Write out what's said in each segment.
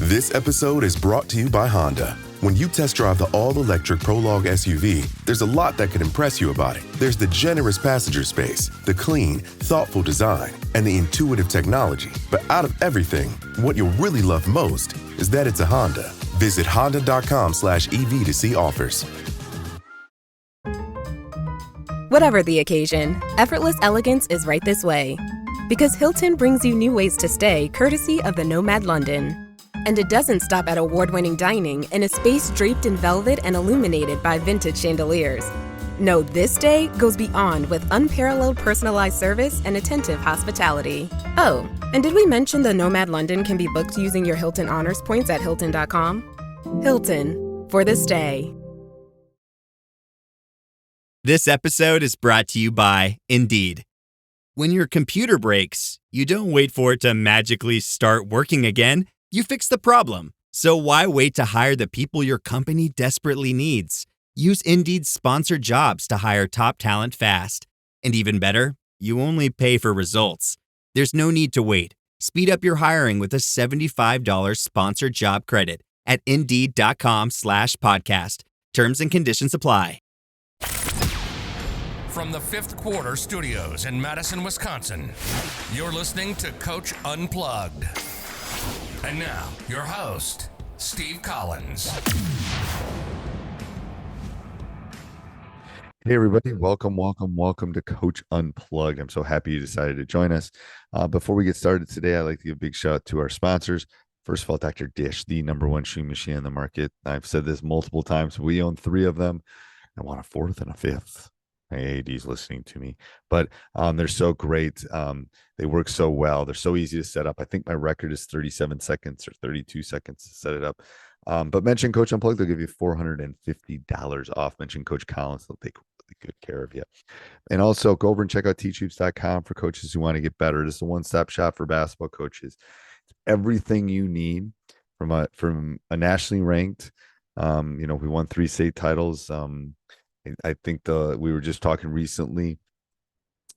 This episode is brought to you by Honda. When you test drive the all-electric Prologue SUV, there's a lot that could impress you about it. There's the generous passenger space, the clean, thoughtful design, and the intuitive technology. But out of everything, what you'll really love most is that it's a Honda. Visit honda.com/EV to see offers. Whatever the occasion, effortless elegance is right this way. Because Hilton brings you new ways to stay courtesy of the Nomad London. And it doesn't stop at award-winning dining in a space draped in velvet and illuminated by vintage chandeliers. No, this day goes beyond with unparalleled personalized service and attentive hospitality. Oh, and did we mention the Nomad London can be booked using your Hilton Honors points at Hilton.com? Hilton, for this day. This episode is brought to you by Indeed. When your computer breaks, you don't wait for it to magically start working again. You fix the problem. So why wait to hire the people your company desperately needs? Use Indeed's sponsored jobs to hire top talent fast. And even better, you only pay for results. There's no need to wait. Speed up your hiring with a $75 sponsored job credit at Indeed.com/podcast. Terms and conditions apply. From the Fifth Quarter Studios in Madison, Wisconsin, you're listening to Coach Unplugged. And now, your host, Steve Collins. Hey, everybody. Welcome to Coach Unplugged. I'm so happy you decided to join us. Before we get started today, I'd like to give a big shout out to our sponsors. First of all, Dr. Dish, the number one shoe machine in the market. I've said this multiple times. We own 3 of them. I want a 4th and a 5th. My AD's listening to me, but they're so great. They work so well. They're so easy to set up. I think my record is 37 seconds or 32 seconds to set it up. But mention Coach Unplugged, they'll give you $450 off. Mention Coach Collins, they'll take really good care of you. And also go over and check out teachhoops.com for coaches who want to get better. This is a one-stop shop for basketball coaches. It's everything you need from a nationally ranked. We won 3 state titles. I think we were just talking recently.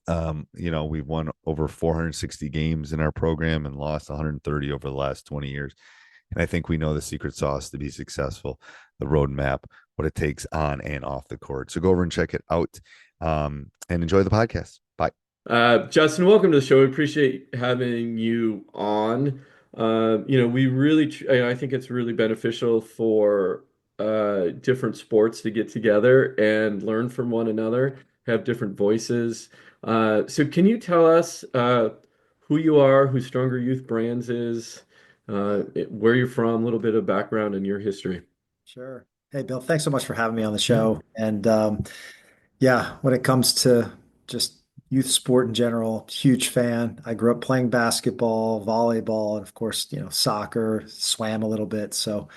We've won over 460 games in our program and lost 130 over the last 20 years. And I think we know the secret sauce to be successful, the roadmap, what it takes on and off the court. So go over and check it out and enjoy the podcast. Bye. Justin, welcome to the show. We appreciate having you on. We really, I think it's really beneficial for different sports to get together and learn from one another, have different voices. So can you tell us who you are, who Stronger Youth Brands is, where you're from, a little bit of background and your history? Sure. Hey, Bill, thanks so much for having me on the show. And when it comes to just youth sport in general, huge fan. I grew up playing basketball, volleyball, and of course, soccer, swam a little bit. So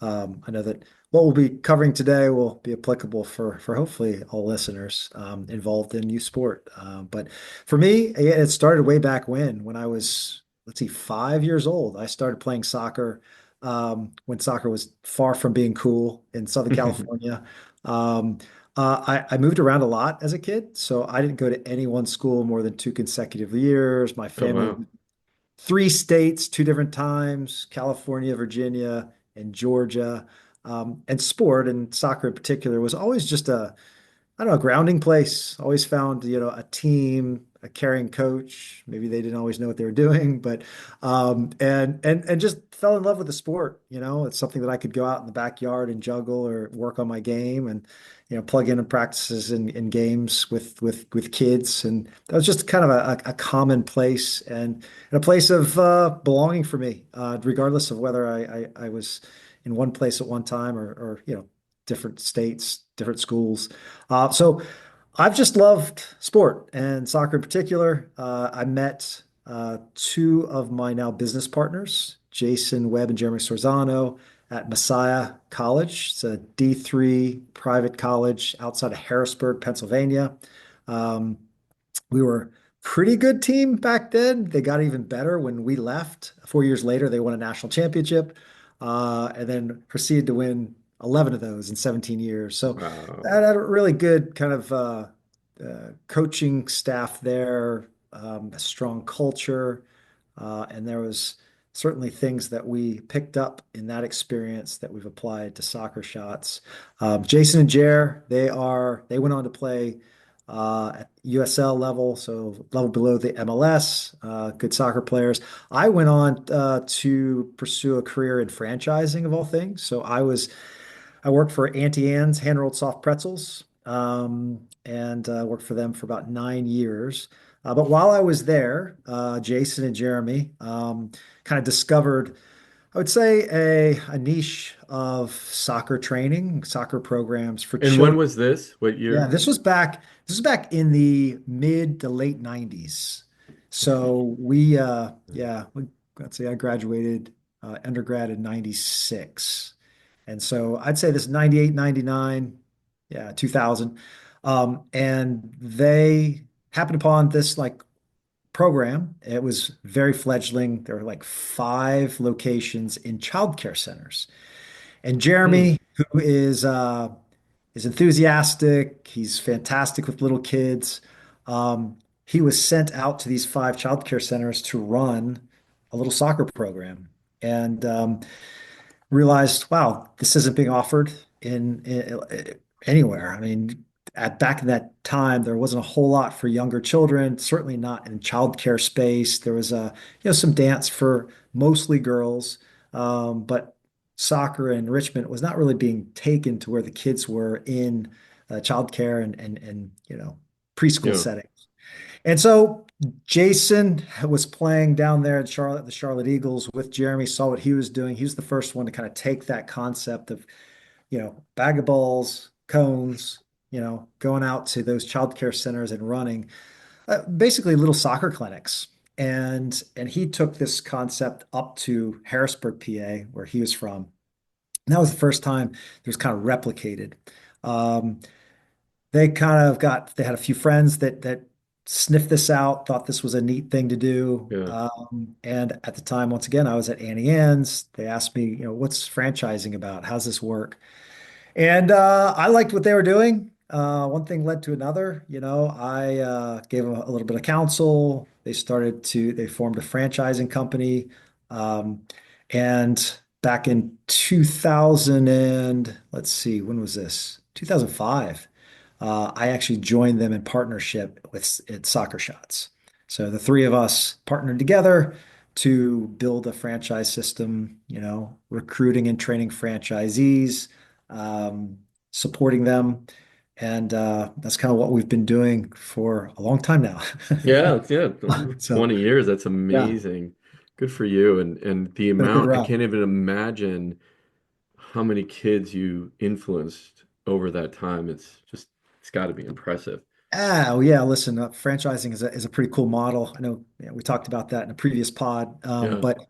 I know that what we'll be covering today will be applicable for hopefully all listeners involved in youth sport. But for me, it started way back when I was, 5 years old. I started playing soccer when soccer was far from being cool in Southern California. I moved around a lot as a kid, so I didn't go to any one school more than 2 consecutive years. My family, 3 states, 2 different times, California, Virginia, and Georgia. And sport, and soccer in particular, was always just a grounding place. Always found, a team, a caring coach. Maybe they didn't always know what they were doing, but and just fell in love with the sport. It's something that I could go out in the backyard and juggle or work on my game, and plug in practices in games with kids. And that was just kind of a common place and a place of belonging for me, regardless of whether I was in one place at one time or different states, different schools. So I've just loved sport and soccer in particular. I met 2 of my now business partners, Jason Webb and Jeremy Sorzano, at Messiah College. It's a D3 private college outside of Harrisburg, Pennsylvania. We were a pretty good team back then. They got even better when we left. 4 years later, they won a national championship. And then proceeded to win 11 of those in 17 years. So that had a really good kind of coaching staff there, a strong culture, and there was certainly things that we picked up in that experience that we've applied to soccer shots. Jason and Jer, they went on to play at USL level, so level below the MLS, good soccer players. I went on to pursue a career in franchising of all things. So I worked for Auntie Anne's hand rolled soft pretzels, and worked for them for about 9 years. But while I was there, Jason and Jeremy kind of discovered, I would say, a niche of soccer training, soccer programs for And when children. was this? What Yeah, year? this was back in the mid to late 90s. Okay. So let's say I graduated undergrad in 96. And so I'd say this is 98, 99, yeah, 2000. And they happened upon this like program. It was very fledgling. There were like 5 locations in childcare centers. And Hmm. Jeremy, who is enthusiastic. He's fantastic with little kids. He was sent out to these 5 childcare centers to run a little soccer program, and realized, wow, this isn't being offered in anywhere. I mean, at back in that time, there wasn't a whole lot for younger children. Certainly not in childcare space. There was some dance for mostly girls, but soccer and enrichment was not really being taken to where the kids were in childcare and preschool Yeah. setting. And so Jason was playing down there in Charlotte, the Charlotte Eagles with Jeremy, saw what he was doing. He was the first one to kind of take that concept of, bag of balls, cones, going out to those childcare centers and running basically little soccer clinics. And he took this concept up to Harrisburg, PA, where he was from. And that was the first time it was kind of replicated. Um, they had a few friends that sniffed this out, thought this was a neat thing to do. Yeah. And at the time, once again, I was at Annie Ann's. They asked me, what's franchising about? How's this work? And I liked what they were doing. One thing led to another. I gave them a little bit of counsel. They formed a franchising company. Um, and back in 2000 and let's see, when was this? 2005. I actually joined them in partnership with Soccer Shots. So the three of us partnered together to build a franchise system, recruiting and training franchisees, supporting them. And that's kind of what we've been doing for a long time now. Yeah, yeah, over So 20 years. That's yeah, amazing. Good for you. And the been a good amount, I ride. can't even imagine how many kids you influenced over that time. It's got to be impressive. Oh yeah, listen, franchising is a pretty cool model. I know, we talked about that in a previous pod, Yeah, but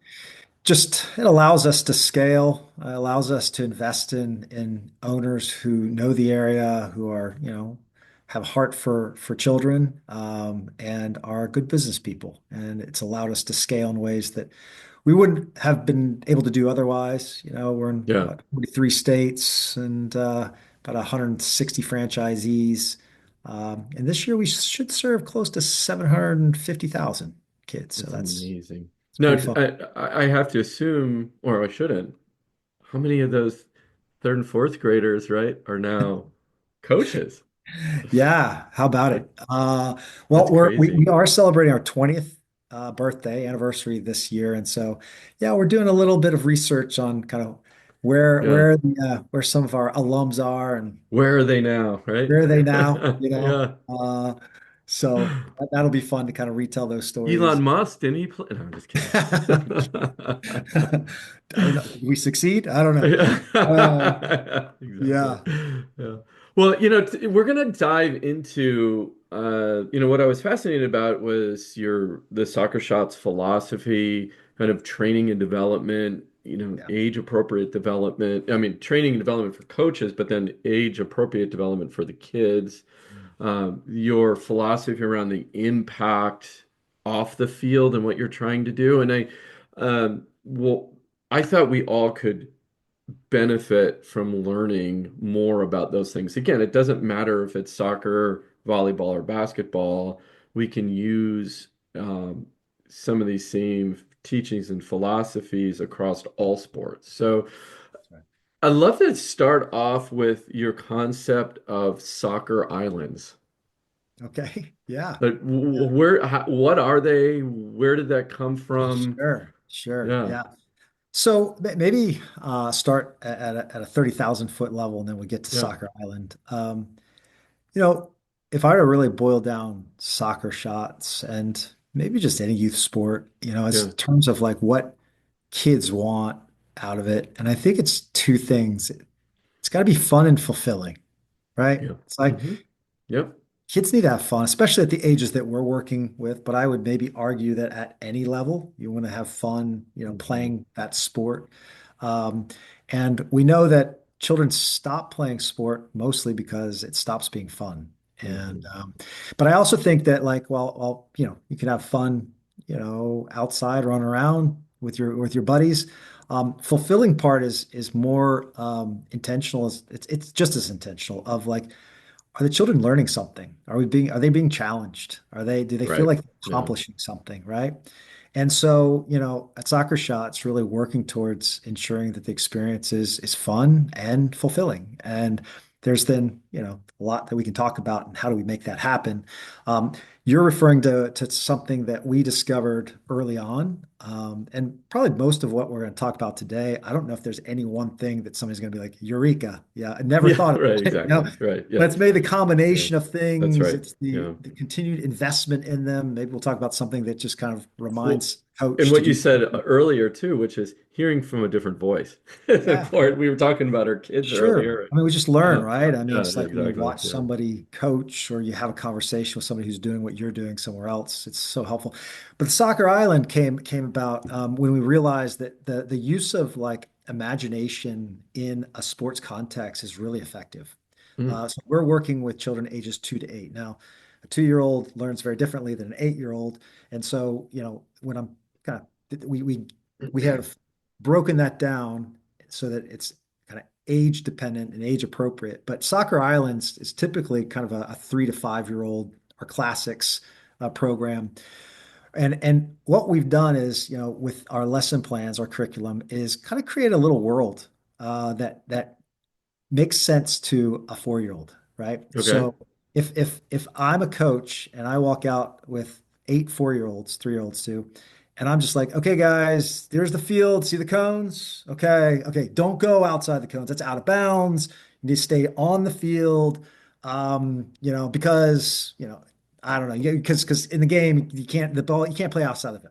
just it allows us to scale, allows us to invest in owners who know the area, who are, have a heart for children, and are good business people. And it's allowed us to scale in ways that we wouldn't have been able to do otherwise. We're in yeah. what, 43 states and about 160 franchisees. And this year we should serve close to 750,000 kids. So That's that's amazing. it's Now, pretty fun. I have to assume, or I shouldn't, how many of those third and fourth graders, right, are now coaches? Yeah, how about That it? Well, that's we crazy. are celebrating our 20th birthday anniversary this year, and so yeah, we're doing a little bit of research on kind of Yeah. where some of our alums are and Where are they now, right? where are they now, Yeah. so that'll be fun to kind of retell those stories. Elon Musk, didn't he play? No, I'm just kidding. I don't know. Did we succeed? I don't know. Uh, Yeah, exactly. yeah. Yeah. Well, we're gonna dive into what I was fascinated about was the soccer shots philosophy, kind of training and development, Yeah. age appropriate development. I mean, training and development for coaches, but then age appropriate development for the kids. Your philosophy around the impact off the field and what you're trying to do. And well, I thought we all could benefit from learning more about those things. Again, it doesn't matter if it's soccer, volleyball, or basketball. We can use some of these same teachings and philosophies across all sports. So That's right. I'd love to start off with your concept of soccer islands. Okay. Yeah. Like, Yeah. what are they? Where did that come from? Sure. Sure. Yeah, Yeah. So maybe start at a 30,000 foot level, and then we get to yeah, Soccer Island. You know, if I were to really boil down soccer shots and maybe just any youth sport, as yeah, terms of like what kids want out of it, and I think it's two things. It's got to be fun and fulfilling, right? yeah. It's like Yep. kids need to have fun, especially at the ages that we're working with. But I would maybe argue that at any level, you want to have fun, Mhm. playing that sport. Um, and we know that children stop playing sport mostly because it stops being fun. And Mhm. but I also think that like, well, you can have fun, outside, run around with your buddies. Fulfilling part is more intentional. It's just as intentional of like, are the children learning something? Are they being challenged? Do they feel Right. like they're Yeah. accomplishing something, right? And so, at Soccer Shots, really working towards ensuring that the experience is fun and fulfilling. And there's then, a lot that we can talk about and how do we make that happen. Um, you're referring to something that we discovered early on. And probably most of what we're going to talk about today, I don't know if there's any one thing that somebody's going to be like, Eureka. Yeah, I never Yeah. thought of Right. it. Exactly. Right. But Yeah. it's maybe the Yeah. combination of That's things. right. It's Yeah. the continued investment in them. Maybe we'll talk about something that just kind of Well, reminds and coach to what you do said something. earlier too, which is hearing from a different voice. It's Yeah, important. We were talking about our kids sure. earlier. I mean, we just learn, Yeah. right? I mean, Yeah. it's Yeah. like when you Exactly. watch Yeah. somebody coach or you have a conversation with somebody who's doing what you're doing somewhere else. It's so helpful. But the Soccer Island came about when we realized that the use of like imagination in a sports context is really effective. Mm. So we're working with children ages 2 to 8. Now, a 2-year-old learns very differently than an 8-year-old. And so, when I'm kind of, we have broken that down so that it's kind of age dependent and age appropriate. But Soccer Islands is typically kind of a 3 to 5-year-old or classics program. And what we've done is, with our lesson plans, our curriculum is kind of create a little world that makes sense to a 4-year-old, right? Okay. So if I'm a coach and I walk out with 8 4-year-olds, 3-year-olds too, and I'm just like, okay, guys, there's the field. See the cones? Okay, okay, don't go outside the cones. That's out of bounds. You need to stay on the field. Because I don't know, because in the game you can't play outside of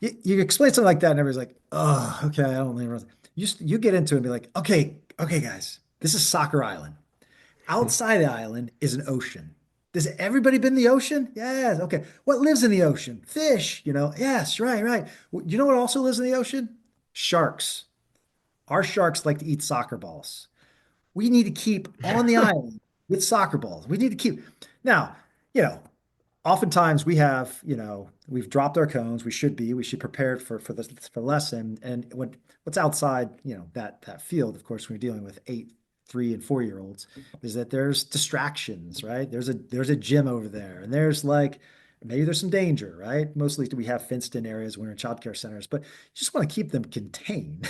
it. You explain something like that, and everybody's like, oh, okay, I don't really. You get into it and be like, okay, okay, guys, this is Soccer Island. Outside the island is an ocean. Does everybody been in the ocean? Yes. Okay. What lives in the ocean? Fish, Yes, right, right. You know what also lives in the ocean? Sharks. Our sharks like to eat soccer balls. We need to keep on the island with soccer balls. We need to keep. Now, you know, oftentimes we've dropped our cones. We should prepare for the lesson. And what's outside, that field, of course, when you're dealing with 8 3 and 4-year-olds, is that there's distractions, right? There's a gym over there, and there's like maybe there's some danger, right? Mostly we have fenced in areas when we're in childcare centers, but you just want to keep them contained.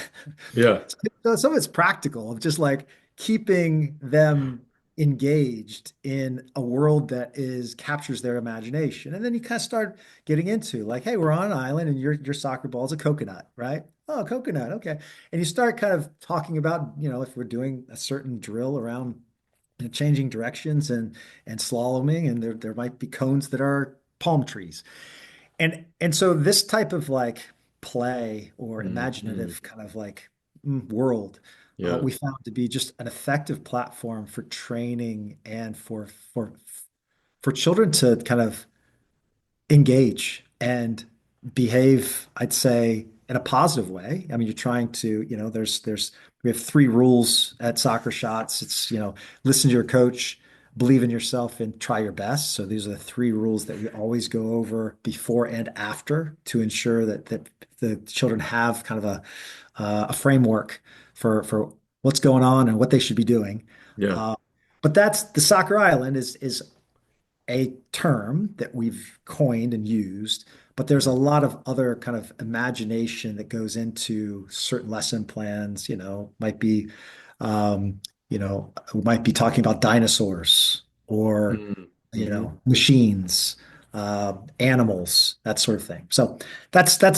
Yeah. So some of it's practical of just like keeping them engaged in a world that is captures their imagination. And then you kind of start getting into like, hey, we're on an island and your soccer ball is a coconut, right? Oh, coconut, okay. And you start kind of talking about, if we're doing a certain drill around changing directions and slaloming, and there might be cones that are palm trees. And so this type of like play or Hmm. imaginative kind of like world, Yeah. we found to be just an effective platform for training and for children to kind of engage and behave, I'd say, in a positive way. I mean, you're trying to, we have 3 rules at Soccer Shots. It's, listen to your coach, believe in yourself, and try your best. So these are the 3 rules that we always go over before and after to ensure that the children have kind of a framework for what's going on and what they should be doing. Yeah. Uh, but that's the Soccer Island is a term that we've coined and used, but there's a lot of other kind of imagination that goes into certain lesson plans, um, we might be talking about dinosaurs or, Mm-hmm. machines, animals, that sort of thing. So that's a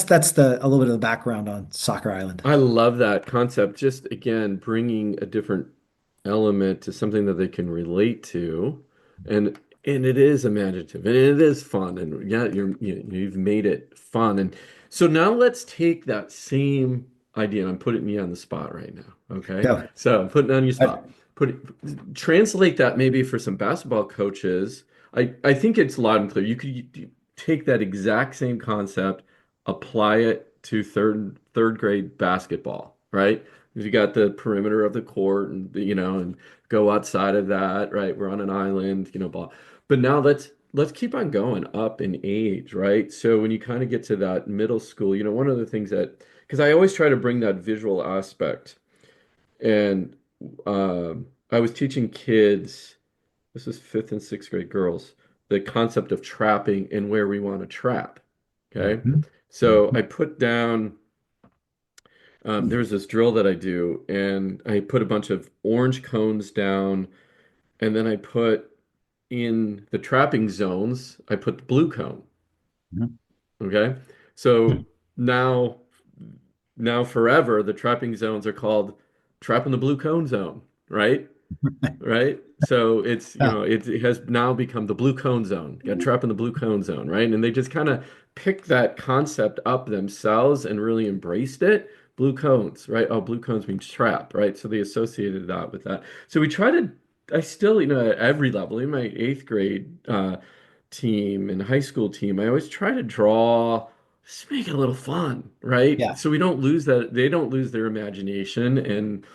little bit of the background on Soccer Island. I love that concept. Just again, bringing a different element to something that they can relate to, and it is imaginative and it is fun, and yeah, you've made it fun. And so now let's take that same idea, and I'm putting you on the spot right now. Okay, Yeah. so I'm putting it on your I- spot. Translate that maybe for some basketball coaches. I think it's loud and clear. You take that exact same concept, apply it to third grade basketball, right? Because you got the perimeter of the court and and go outside of that, right? We're on an island, ball. But now let's keep on going up in age, right? So when you kind of get to that middle school, one of the things that because I always try to bring that visual aspect, and I was teaching kids, this is fifth and sixth grade girls, the concept of trapping and where we want to trap. Okay. Mhm. So I Mhm. put down, there's this drill that I do, and I put a bunch of orange cones down, and then I put in the trapping zones, I put the blue cone. Okay. So now, now forever, the trapping zones are called trap in the blue cone zone, right? Right? So it's, Yeah. it has now become the blue cone zone. Got trapped in the blue cone zone, right? And they just kind of picked that concept up themselves and really embraced it. Blue cones, right? Oh, blue cones means trap, right? So they associated that with that. So we try to, I still, at every level, in my eighth grade team and high school team, I always try to draw, just make it a little fun, right? Yeah. So we don't lose that, they don't lose their imagination. And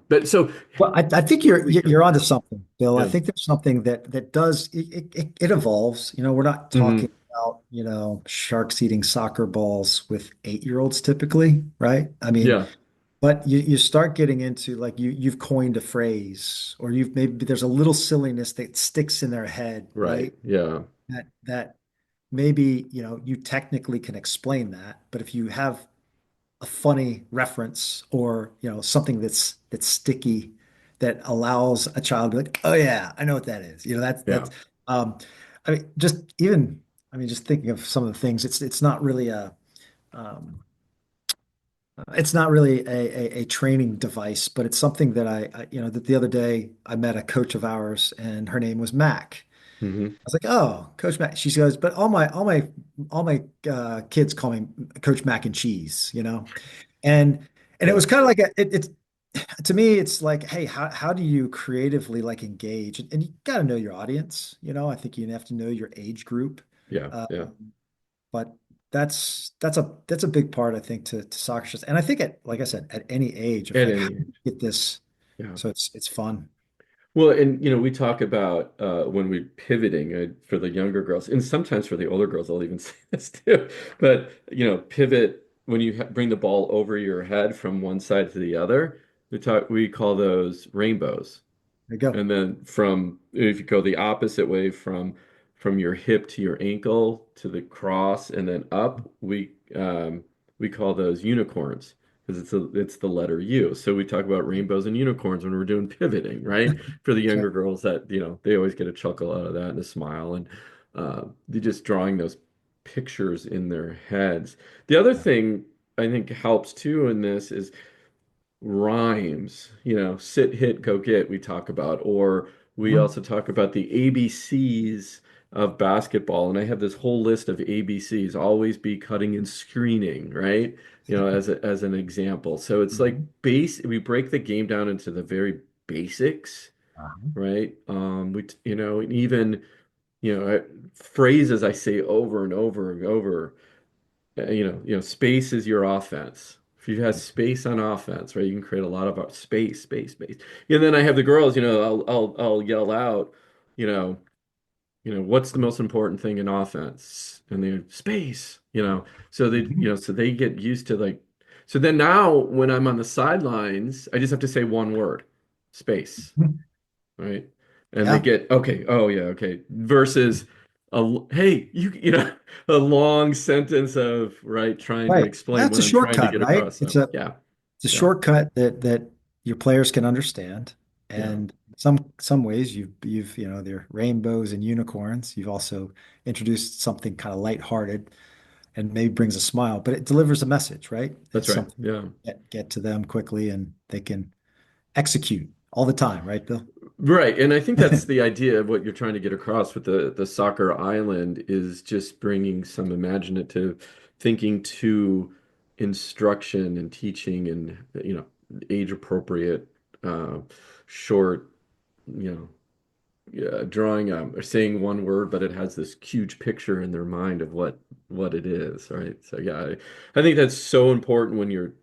but so Well, I think you're onto something, Bill. I yeah. think there's something that does it evolves. We're not talking Hmm. about, sharks eating soccer balls with 8-year-olds typically, right? I mean, Yeah. but you start getting into like you've coined a phrase, or you've maybe there's a little silliness that sticks in their head, Right. right? Yeah. That maybe, you technically can explain that, but if you have a funny reference or something that's sticky that allows a child to be like, oh yeah, I know what that is. That's Yeah. um I mean just even I mean just thinking of some of the things, it's not really a um it's not really a training device, but it's something that that the other day I met a coach of ours and her name was Mac. Hmm. I was like, "Oh, Coach Mac." She goes, "But all my kids call me Coach Mac and Cheese," And it Yeah. was kind of like it's to me, it's like, hey, how do you creatively like engage? And you got to know your audience. I think you have to know your age group. Yeah. Uh, Yeah. but that's a big part, I think, to soccer shows. And I think like I said, at any age of At like how any do you age. get this Yeah. so it's fun. Well, and we talk about when we're pivoting for the younger girls, and sometimes for the older girls, I'll even say this too. But pivot when you bring the ball over your head from one side to the other. We call those rainbows. There you go. And then from if you go the opposite way from your hip to your ankle to the cross and then up, we call those unicorns because it's the letter U. So we talk about rainbows and unicorns when we're doing pivoting, right? For the younger Sure. girls that, they always get a chuckle out of that and a smile and they're just drawing those pictures in their heads. The other thing I think helps too in this is rhymes, sit, hit, go get, we talk about, or we Mhm. also talk about the ABCs of basketball. And I have this whole list of ABCs, always be cutting and screening, right? As an example. So it's like Mhm. we break the game down into the very basics, Uh-huh. right? And even, phrases I say over and over and over space is your offense. If you have space on offense, right, you can create a lot of space, space, space. And then I have the girls, I'll yell out, you know, what's the most important thing in offense? And they're space, So Mhm. so they get used to like, so then now when I'm on the sidelines, I just have to say one word, space, Mhm. right? And they Yeah. get, okay, oh yeah, okay. Versus hey, a long sentence of right trying to Right. explain That's what a I'm trying to shortcut, get right? across. It's So a yeah, it's a yeah, shortcut that your players can understand. yeah, And some ways you've there are rainbows and unicorns. You've also introduced something kind of lighthearted and maybe brings a smile, but it delivers a message, right? that's It's right. something Yeah. get to them quickly and they can execute all the time, right, Bill? Right. And I think that's the idea of what you're trying to get across with the soccer island is just bringing some imaginative thinking to instruction and teaching and, age appropriate, uh, short, you know, yeah, drawing or saying one word, but it has this huge picture in their mind of what it is, right? So yeah, I think that's so important when you're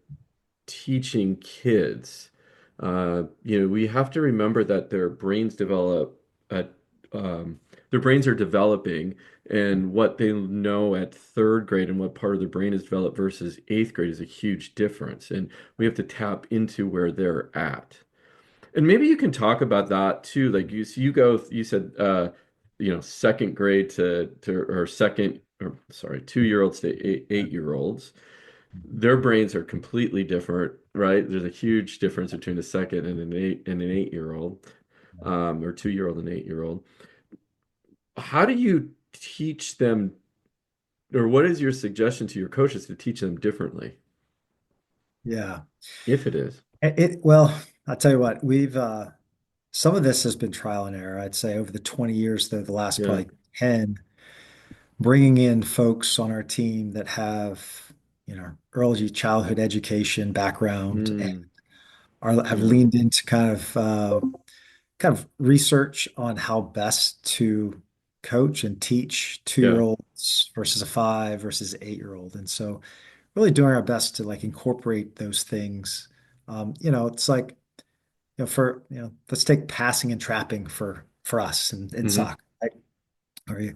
teaching kids. We have to remember that at their brains are developing, and what they know at third grade and what part of their brain is developed versus eighth grade is a huge difference, and we have to tap into where they're at. And maybe you can talk about that too. Like you said, second grade or second, or sorry, 2-year-olds to 8-year-olds. Their brains are completely different, right? There's a huge difference between a second and an 8-year-old, or 2-year-old and 8-year-old. How do you teach them, or what is your suggestion to your coaches to teach them differently, Yeah. if it is? Well, I'll tell you what, we've some of this has been trial and error. I'd say over the 20 years, though, the last Yeah. probably 10, bringing in folks on our team that have, early childhood education background and Mm, have yeah. leaned into kind of research on how best to coach and teach Yeah. two-year-olds versus a 5 versus 8-year-old. And so really doing our best to like incorporate those things. It's like, let's take passing and trapping for us in Hmm. soccer, right? Are you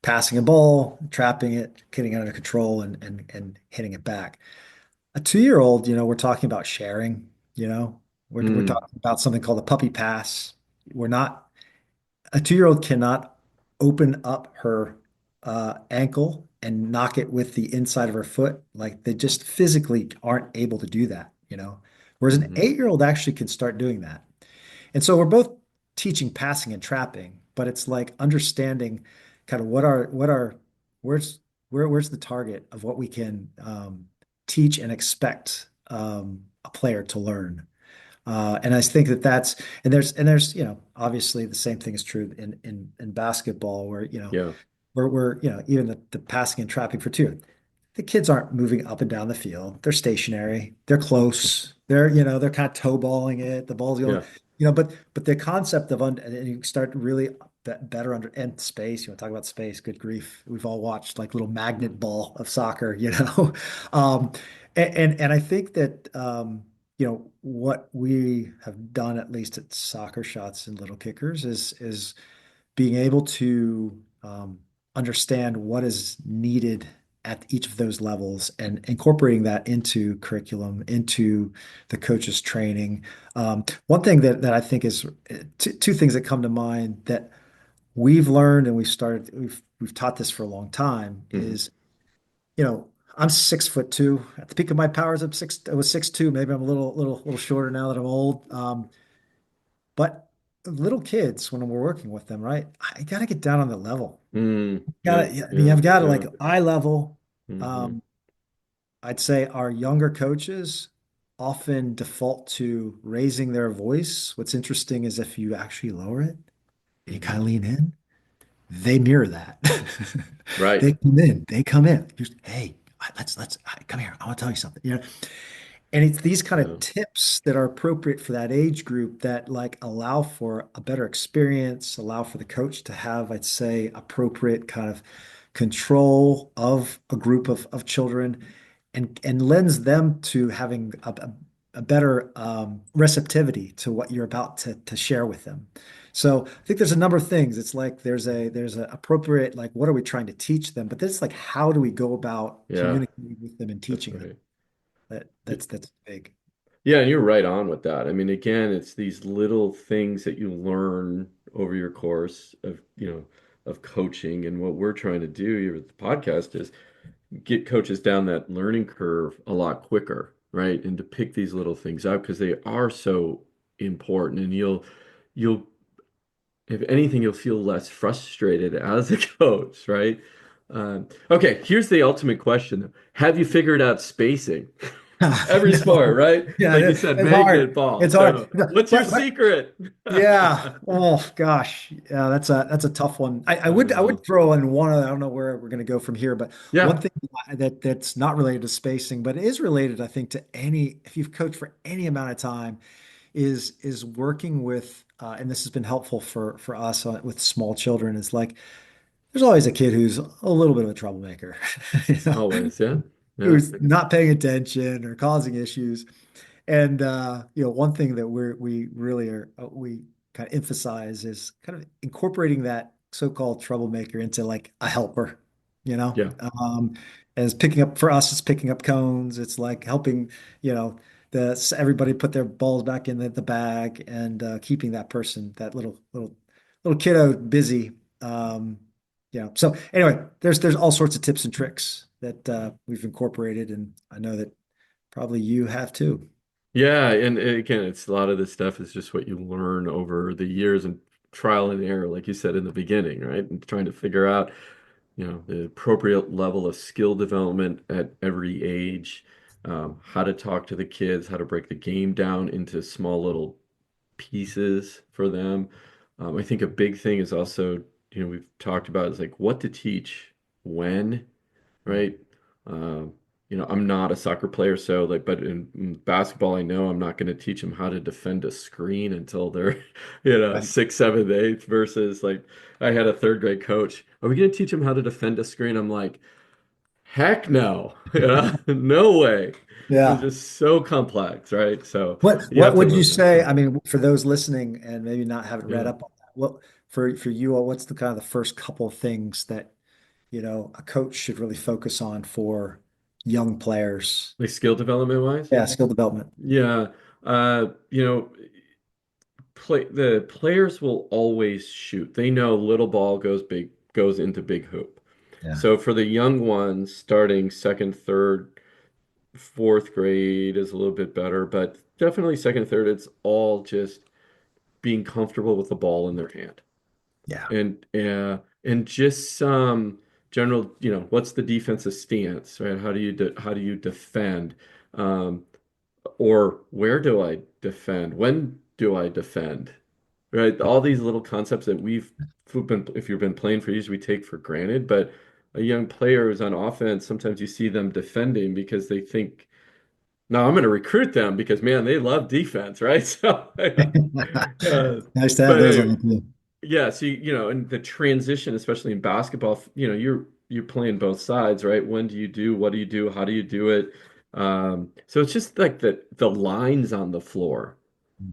passing a ball, trapping it, getting it under control and hitting it back? A 2-year-old, we're talking about sharing, we're Mm, talking about something called a puppy pass. We're not A 2-year-old cannot open up her ankle and knock it with the inside of her foot. Like they just physically aren't able to do that. Whereas an hmm. 8-year-old actually can start doing that. And so we're both teaching passing and trapping, but it's like understanding kind of where's where's the target of what we can teach and expect a player to learn. And I think and there's obviously the same thing is true in basketball where Yeah. we're even the passing and trapping for two. The kids aren't moving up and down the field. They're stationary. They're close. They're kind of toe balling it. The ball's going, Yeah. but the concept of and you start really better under and space. You want to talk about space? Good grief. We've all watched like little magnet ball of soccer. Um, and I think that what we have done at least at Soccer Shots and Little Kickers is being able to understand what is needed at each of those levels and incorporating that into curriculum, into the coaches' training. One thing that I think is two things that come to mind that we've learned and we've taught this for a long time Hmm. is, I'm 6'2". At the peak of my powers, I was 6'2". Maybe I'm a little shorter now that I'm old. But little kids, when we're working with them, right? I gotta get down on the level. Yeah. I mean, Yeah. I've got to Yeah. like eye level. Hmm. Um, I'd say our younger coaches often default to raising their voice. What's interesting is if you actually lower it and you kind Hmm. of lean in, they mirror that. Right. They come in. They come in. Hey, let's come here. I want to tell you something. And it's these kind Yeah. of tips that are appropriate for that age group that like allow for a better experience, allow for the coach to have, I'd say, appropriate kind of control of a group of children and lends them to having a better receptivity to what you're about to share with them. So I think there's a number of things. It's like there's a appropriate like what are we trying to teach them, but then it's like how do we go about Yeah. communicating with them and That's teaching them? right. That's big. Yeah, and you're right on with that. I mean, again, it's these little things that you learn over your course of, of coaching. And what we're trying to do here with the podcast is get coaches down that learning curve a lot quicker, right? And to pick these little things up because they are so important. And you'll, if anything, you'll feel less frustrated as a coach, right? Okay, here's the ultimate question, though. Have you figured out spacing? Every sport, right? Yeah, like you said, magnet ball. It's So hard. what's your secret? Yeah. Oh gosh. Yeah, that's a tough one. I would throw in one. I don't know where we're going to go from here, but Yeah. one thing that's not related to spacing, but is related, I think, to if you've coached for any amount of time, is working with, and this has been helpful for us with small children. Is like there's always a kid who's a little bit of a troublemaker, Always, yeah. who's not paying attention or causing issues. And one thing that we really we kind of emphasize is kind of incorporating that so-called troublemaker into like a helper, Yeah. as picking up for us, it's picking up cones. It's like helping, everybody put their balls back in the bag and keeping that person, that little kiddo busy. So anyway, there's all sorts of tips and tricks that we've incorporated, and I know that probably you have too. Yeah, and again, it's a lot of this stuff is just what you learn over the years and trial and error, like you said in the beginning, right? And trying to figure out, the appropriate level of skill development at every age, how to talk to the kids, how to break the game down into small little pieces for them. I think a big thing is also, we've talked about is like what to teach when, right? I'm not a soccer player, so but in basketball, I know I'm not going to teach them how to defend a screen until they're, Right. 6th, 7th, 8th versus like I had a 3rd grade coach. Are we going to teach them how to defend a screen? I'm like, heck no, no way. It's Yeah. just so complex, right? So What you have to would you learn say? that. I mean, for those listening and maybe not haven't read Yeah. up on that, what for you, what's the kind of the first couple of things that, a coach should really focus on for young players? Like skill development wise? Yeah, skill development. Yeah. Uh, you know, the players will always shoot. They know little ball goes into big hoop. Yeah. So for the young ones, starting 2nd, 3rd, 4th grade is a little bit better, but definitely 2nd, 3rd, it's all just being comfortable with the ball in their hand. Yeah. And just some general, what's the defensive stance, right? How do you defend? Or where do I defend? When do I defend? Right? All these little concepts that if you've been playing for years, we take for granted. But a young player who's on offense, sometimes you see them defending because they think, no, I'm going to recruit them because, man, they love defense, right? So, Nice to have those on anyway, the team. yeah, so and the transition, especially in basketball, you're playing both sides, right? When do you do? What do you do? How do you do it? So it's just like the lines on the floor,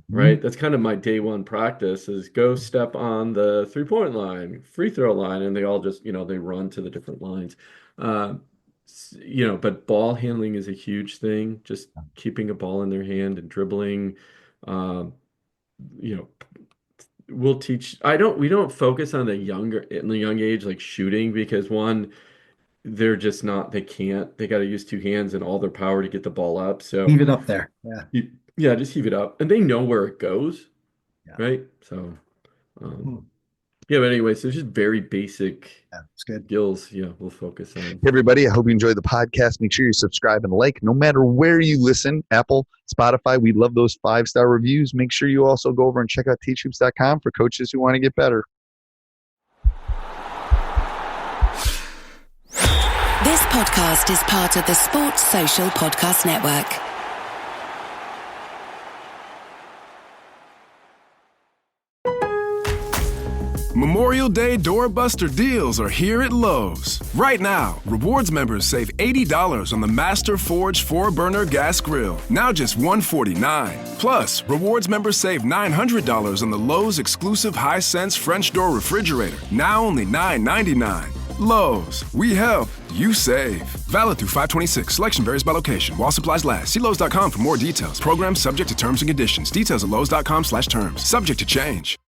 right? Mhm. That's kind of my day one practice is go step on the 3-point line, free throw line, and they all just, they run to the different lines. But ball handling is a huge thing, just keeping a ball in their hand and dribbling. You know, we don't focus on in the young age, like shooting, because one, they're just not, they got to use two hands and all their power to get the ball up. So Leave it up there. Yeah. yeah, just heave it up. And they know where it goes, Yeah. right? So, Hmm. yeah, but anyway, so it's just very basic Yeah, it's good. skills. Yeah, we'll focus on. Hey, everybody, I hope you enjoyed the podcast. Make sure you subscribe and like no matter where you listen, Apple, Spotify. We love those 5-star reviews. Make sure you also go over and check out teachhoops.com for coaches who want to get better. This podcast is part of the Sports Social Podcast Network. Memorial Day doorbuster deals are here at Lowe's. Right now, rewards members save $80 on the Master Forge 4-burner gas grill, now just $149. Plus, rewards members save $900 on the Lowe's exclusive Hisense French door refrigerator, now only $999. Lowe's, we help, you save. Valid through 5/26. Selection varies by location. While supplies last. See Lowe's.com for more details. Program subject to terms and conditions. Details at Lowe's.com/terms. Subject to change.